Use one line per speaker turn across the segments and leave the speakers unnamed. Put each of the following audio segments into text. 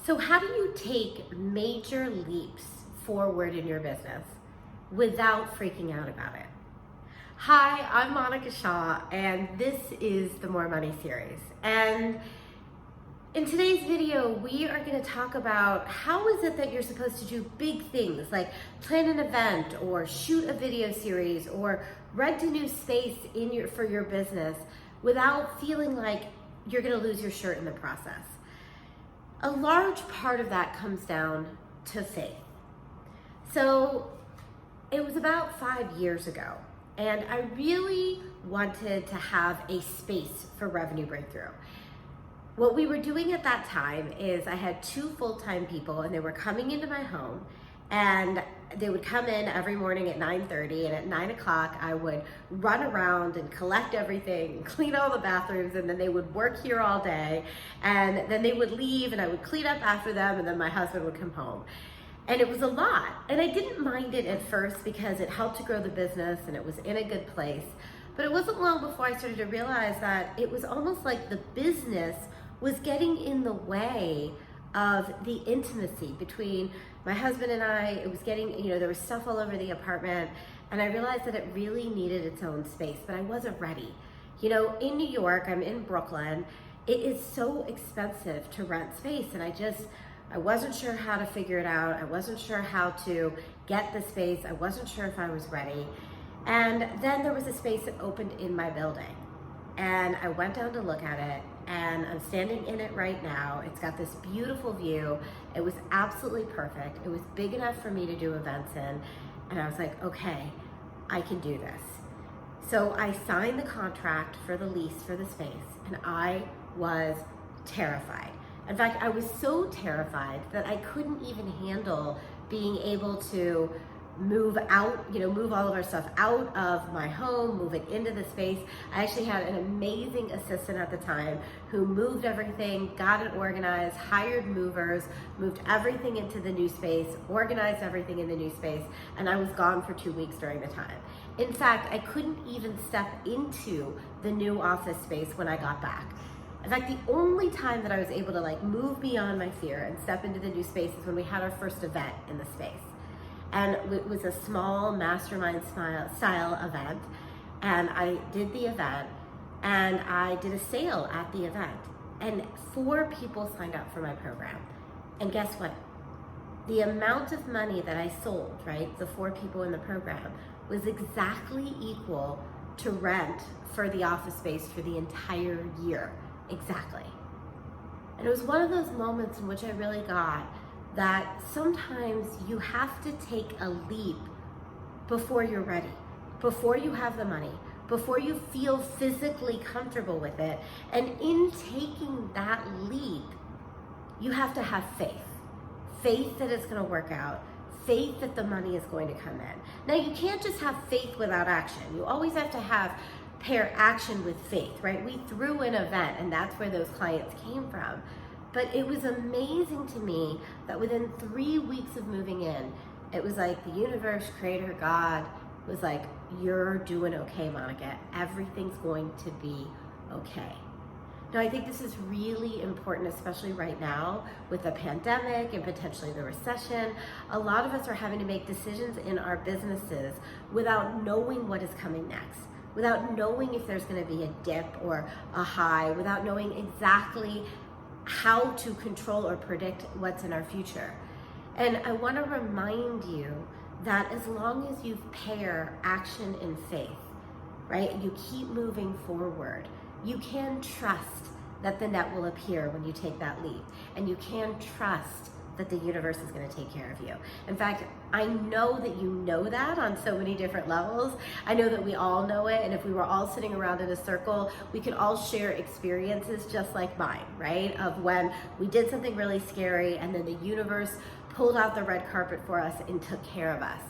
So how do you take major leaps forward in your business without freaking out about it? Hi, I'm Shah, and this is the More Money series. And in today's video, we are going to talk about how is it that you're supposed to do big things like plan an event or shoot a video series or rent a new space for your business without feeling like you're going to lose your shirt in the process. A large part of that comes down to faith. So it was about 5 years ago, and I really wanted to have a space for revenue breakthrough. What we were doing at that time is I had 2 full-time people, and they were coming into my home, and they would come in every morning at 9:30, and at 9 o'clock I would run around and collect everything, clean all the bathrooms, and then they would work here all day, and then they would leave and I would clean up after them, and then my husband would come home. And it was a lot, and I didn't mind it at first because it helped to grow the business and it was in a good place. But it wasn't long before I started to realize that it was almost like the business was getting in the way of the intimacy between my husband and I. It was getting, there was stuff all over the apartment, and I realized that it really needed its own space, but I wasn't ready. In New York, I'm in Brooklyn, it is so expensive to rent space, and I wasn't sure how to figure it out. I wasn't sure how to get the space. I wasn't sure if I was ready. And then there was a space that opened in my building, and I went down to look at it, and I'm standing in it right now. It's got this beautiful view. It was absolutely perfect. It was big enough for me to do events in, and I was like, okay, I can do this. So I signed the contract for the lease for the space, and I was terrified. In fact, I was so terrified that I couldn't even handle being able to move out, move all of our stuff out of my home, move it into the space. I actually had an amazing assistant at the time who moved everything, got it organized, hired movers, moved everything into the new space, organized everything in the new space, and I was gone for 2 weeks during the time. In fact, I couldn't even step into the new office space when I got back. In fact, the only time that I was able to move beyond my fear and step into the new space is when we had our first event in the space. And it was a small mastermind style event, and I did the event, and I did a sale at the event, and 4 people signed up for my program. And guess what? The amount of money that I sold, the 4 people in the program, was exactly equal to rent for the office space for the entire year. Exactly. And it was one of those moments in which I really got that sometimes you have to take a leap before you're ready, before you have the money, before you feel physically comfortable with it. And in taking that leap, you have to have faith. Faith that it's going to work out. Faith that the money is going to come in. Now, you can't just have faith without action. You always have to pair action with faith, right? We threw an event, and that's where those clients came from. But it was amazing to me that within 3 weeks of moving in, it was like the universe, creator, God was like, you're doing okay, Monica. Everything's going to be okay. Now, I think this is really important, especially right now with the pandemic and potentially the recession. A lot of us are having to make decisions in our businesses without knowing what is coming next, without knowing if there's going to be a dip or a high, without knowing exactly how to control or predict what's in our future. And I want to remind you that as long as you pair action and faith, you keep moving forward, you can trust that the net will appear when you take that leap, and you can trust that the universe is going to take care of you. In fact, I know that you know that on so many different levels. I know that we all know it, and if we were all sitting around in a circle, we could all share experiences just like mine, of when we did something really scary and then the universe pulled out the red carpet for us and took care of us.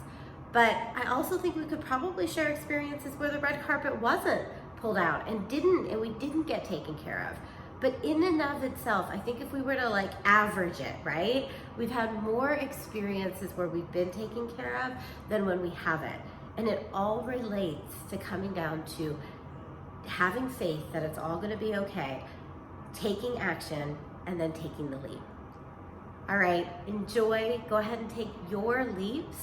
But I also think we could probably share experiences where the red carpet wasn't pulled out and we didn't get taken care of. But in and of itself, I think if we were to average it, we've had more experiences where we've been taken care of than when we haven't. And it all relates to coming down to having faith that it's all going to be okay, taking action, and then taking the leap. All right, enjoy, go ahead and take your leaps,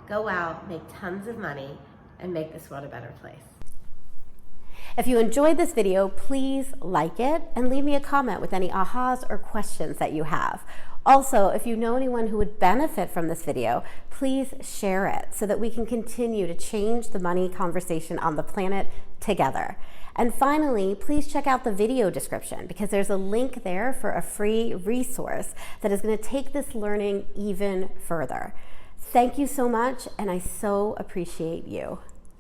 go out, make tons of money, and make this world a better place. If you enjoyed this video, please like it and leave me a comment with any ahas or questions that you have. Also, if you know anyone who would benefit from this video, please share it so that we can continue to change the money conversation on the planet together. And finally, please check out the video description because there's a link there for a free resource that is going to take this learning even further. Thank you so much, and I so appreciate you.